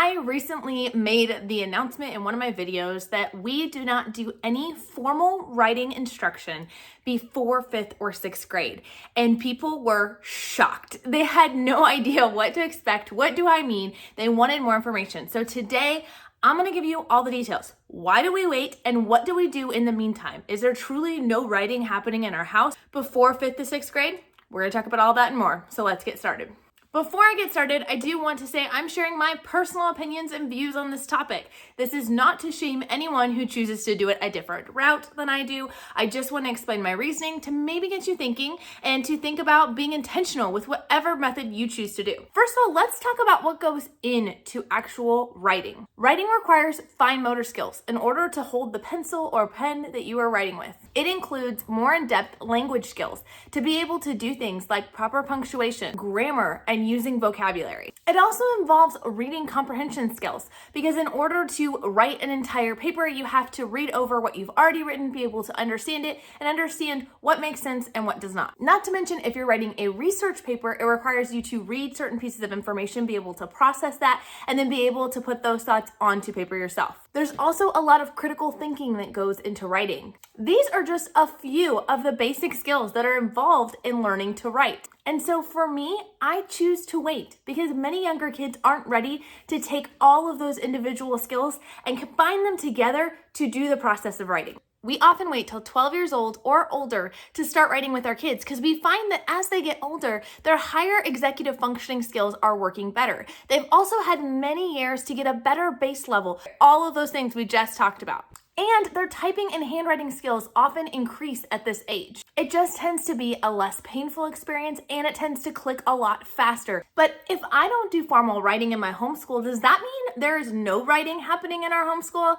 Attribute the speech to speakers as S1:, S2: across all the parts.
S1: I recently made the announcement in one of my videos that we do not do any formal writing instruction before 5th or 6th grade. And people were shocked. They had no idea what to expect. What do I mean? They wanted more information. So today, I'm gonna give you all the details. Why do we wait and what do we do in the meantime? Is there truly no writing happening in our house before 5th to 6th grade? We're gonna talk about all that and more. So let's get started. Before I get started, I do want to say I'm sharing my personal opinions and views on this topic. This is not to shame anyone who chooses to do it a different route than I do. I just want to explain my reasoning to maybe get you thinking and to think about being intentional with whatever method you choose to do. First of all, let's talk about what goes into actual writing. Writing requires fine motor skills in order to hold the pencil or pen that you are writing with. It includes more in-depth language skills to be able to do things like proper punctuation, grammar, and using vocabulary. It also involves reading comprehension skills because in order to write an entire paper, you have to read over what you've already written, be able to understand it, and understand what makes sense and what does not. Not to mention, if you're writing a research paper, it requires you to read certain pieces of information, be able to process that, and then be able to put those thoughts onto paper yourself. There's also a lot of critical thinking that goes into writing. These are just a few of the basic skills that are involved in learning to write. And so for me, I choose to wait because many younger kids aren't ready to take all of those individual skills and combine them together to do the process of writing. We often wait till 12 years old or older to start writing with our kids because we find that as they get older, their higher executive functioning skills are working better. They've also had many years to get a better base level, all of those things we just talked about. And their typing and handwriting skills often increase at this age. It just tends to be a less painful experience and it tends to click a lot faster. But if I don't do formal writing in my homeschool, does that mean there is no writing happening in our homeschool?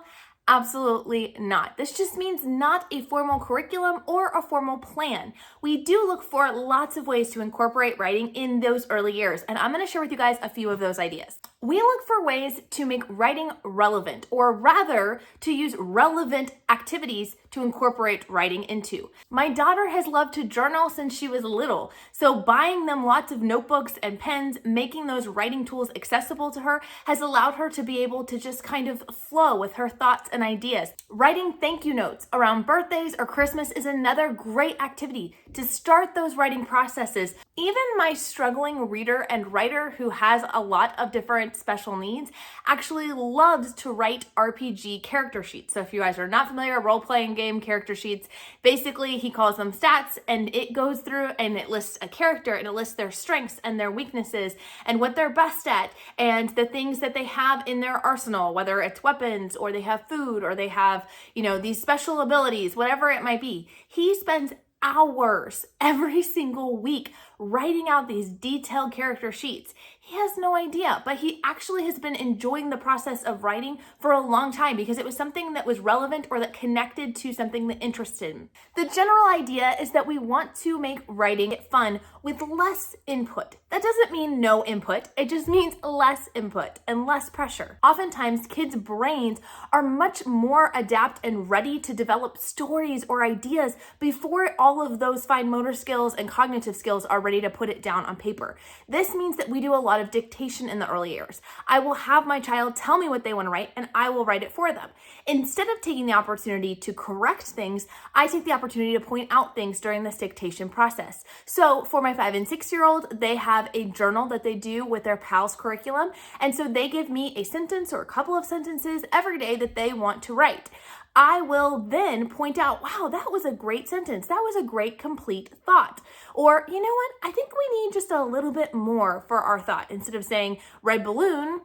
S1: Absolutely not. This just means not a formal curriculum or a formal plan. We do look for lots of ways to incorporate writing in those early years, and I'm going to share with you guys a few of those ideas. We look for ways to make writing relevant, or rather, to use relevant activities to incorporate writing into. My daughter has loved to journal since she was little, so buying them lots of notebooks and pens, making those writing tools accessible to her, has allowed her to be able to just kind of flow with her thoughts and ideas. Writing thank you notes around birthdays or Christmas is another great activity to start those writing processes. Even my struggling reader and writer who has a lot of different special needs actually loves to write RPG character sheets. So if you guys are not familiar, role-playing game character sheets, basically he calls them stats and it goes through and it lists a character and it lists their strengths and their weaknesses and what they're best at and the things that they have in their arsenal, whether it's weapons or they have food or they have, these special abilities, whatever it might be. He spends hours every single week writing out these detailed character sheets. He has no idea, but he actually has been enjoying the process of writing for a long time because it was something that was relevant or that connected to something that interested him. The general idea is that we want to make writing fun with less input. That doesn't mean no input. It just means less input and less pressure. Oftentimes, kids' brains are much more adept and ready to develop stories or ideas before all of those fine motor skills and cognitive skills are ready to put it down on paper. This means that we do a lot of dictation in the early years. I will have my child tell me what they want to write and I will write it for them. Instead of taking the opportunity to correct things, I take the opportunity to point out things during this dictation process. So for my 5 and 6-year-old, they have a journal that they do with their PALS curriculum. And so they give me a sentence or a couple of sentences every day that they want to write. I will then point out, wow, that was a great sentence. That was a great complete thought. Or, you know what? I think we need just a little bit more for our thought. Instead of saying red balloon,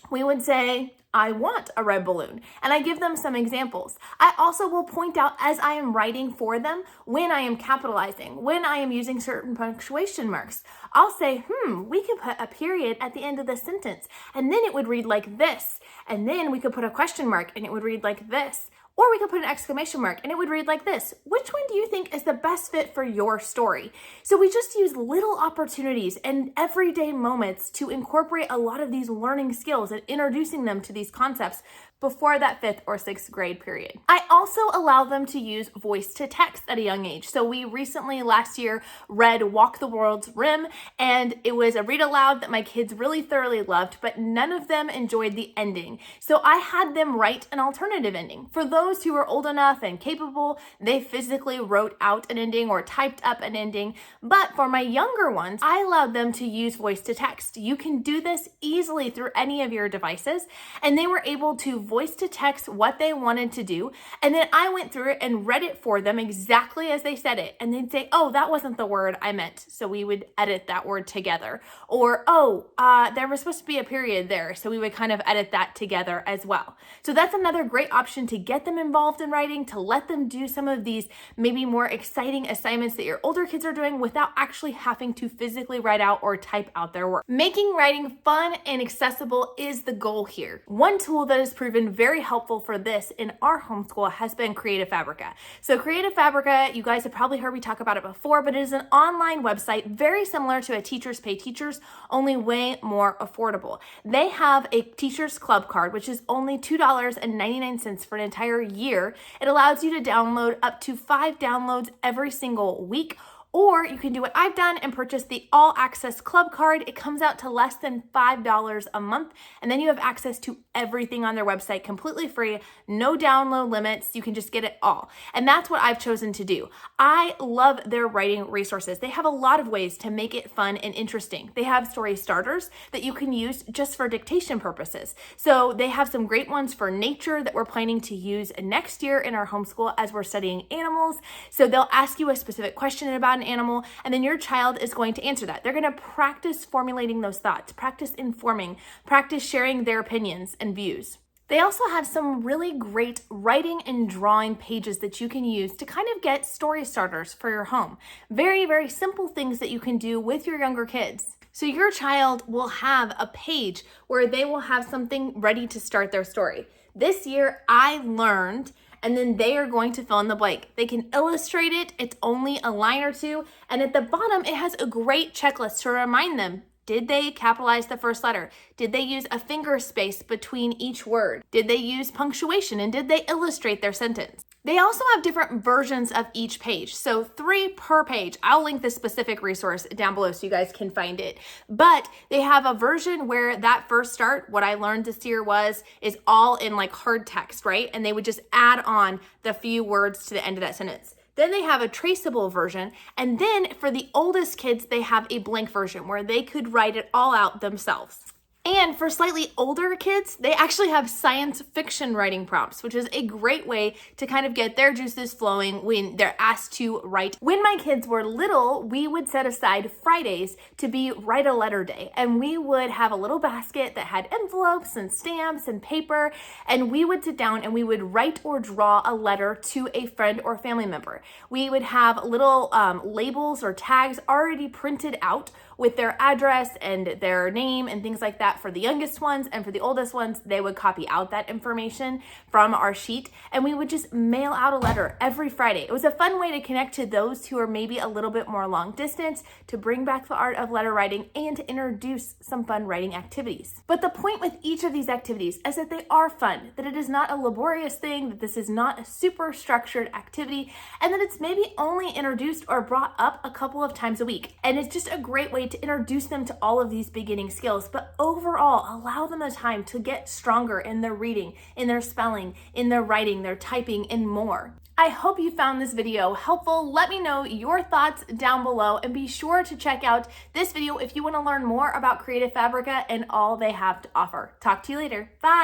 S1: we would say, I want a red balloon. And I give them some examples. I also will point out as I am writing for them when I am capitalizing, when I am using certain punctuation marks. I'll say, we could put a period at the end of the sentence and then it would read like this. And then we could put a question mark and it would read like this. Or we could put an exclamation mark and it would read like this: which one do you think is the best fit for your story? So we just use little opportunities and everyday moments to incorporate a lot of these learning skills and introducing them to these concepts before that 5th or 6th grade period. I also allow them to use voice to text at a young age. So we recently last year read Walk the World's Rim, and it was a read aloud that my kids really thoroughly loved, but none of them enjoyed the ending. So I had them write an alternative ending. For those who were old enough and capable, they physically wrote out an ending or typed up an ending. But for my younger ones, I allowed them to use voice to text. You can do this easily through any of your devices, and they were able to voice to text what they wanted to do. And then I went through it and read it for them exactly as they said it. And they'd say, oh, that wasn't the word I meant. So we would edit that word together. Or, there was supposed to be a period there. So we would kind of edit that together as well. So that's another great option to get them involved in writing, to let them do some of these maybe more exciting assignments that your older kids are doing without actually having to physically write out or type out their work. Making writing fun and accessible is the goal here. One tool that has proven very helpful for this in our homeschool has been Creative Fabrica. So Creative Fabrica, you guys have probably heard me talk about it before, but it is an online website very similar to a Teachers Pay Teachers, only way more affordable. They have a Teachers Club card, which is only $2.99 for an entire year. It allows you to download up to 5 downloads every single week. Or you can do what I've done and purchase the All Access Club card. It comes out to less than $5 a month, and then you have access to everything on their website completely free, no download limits. You can just get it all. And that's what I've chosen to do. I love their writing resources. They have a lot of ways to make it fun and interesting. They have story starters that you can use just for dictation purposes. So they have some great ones for nature that we're planning to use next year in our homeschool as we're studying animals. So they'll ask you a specific question about an animal, and then your child is going to answer that. They're going to practice formulating those thoughts, practice informing, practice sharing their opinions and views. They also have some really great writing and drawing pages that you can use to kind of get story starters for your home. Very, very simple things that you can do with your younger kids. So your child will have a page where they will have something ready to start their story. This year, I learned, and then they are going to fill in the blank. They can illustrate it. It's only a line or two. And at the bottom, it has a great checklist to remind them. Did they capitalize the first letter? Did they use a finger space between each word? Did they use punctuation? And did they illustrate their sentence? They also have different versions of each page. So 3 per page. I'll link the specific resource down below so you guys can find it. But they have a version where that first start, what I learned this year is all in like hard text, right? And they would just add on the few words to the end of that sentence. Then they have a traceable version. And then for the oldest kids, they have a blank version where they could write it all out themselves. And for slightly older kids, they actually have science fiction writing prompts, which is a great way to kind of get their juices flowing when they're asked to write. When my kids were little, we would set aside Fridays to be write a letter day. And we would have a little basket that had envelopes and stamps and paper. And we would sit down and we would write or draw a letter to a friend or family member. We would have little labels or tags already printed out with their address and their name and things like that for the youngest ones. And for the oldest ones, they would copy out that information from our sheet, and we would just mail out a letter every Friday. It was a fun way to connect to those who are maybe a little bit more long distance, to bring back the art of letter writing, and to introduce some fun writing activities. But the point with each of these activities is that they are fun, that it is not a laborious thing, that this is not a super structured activity, and that it's maybe only introduced or brought up a couple of times a week. And it's just a great way to introduce them to all of these beginning skills, but overall allow them the time to get stronger in their reading, in their spelling, in their writing, their typing, and more. I hope you found this video helpful. Let me know your thoughts down below, and be sure to check out this video if you want to learn more about Creative Fabrica and all they have to offer. Talk to you later. Bye.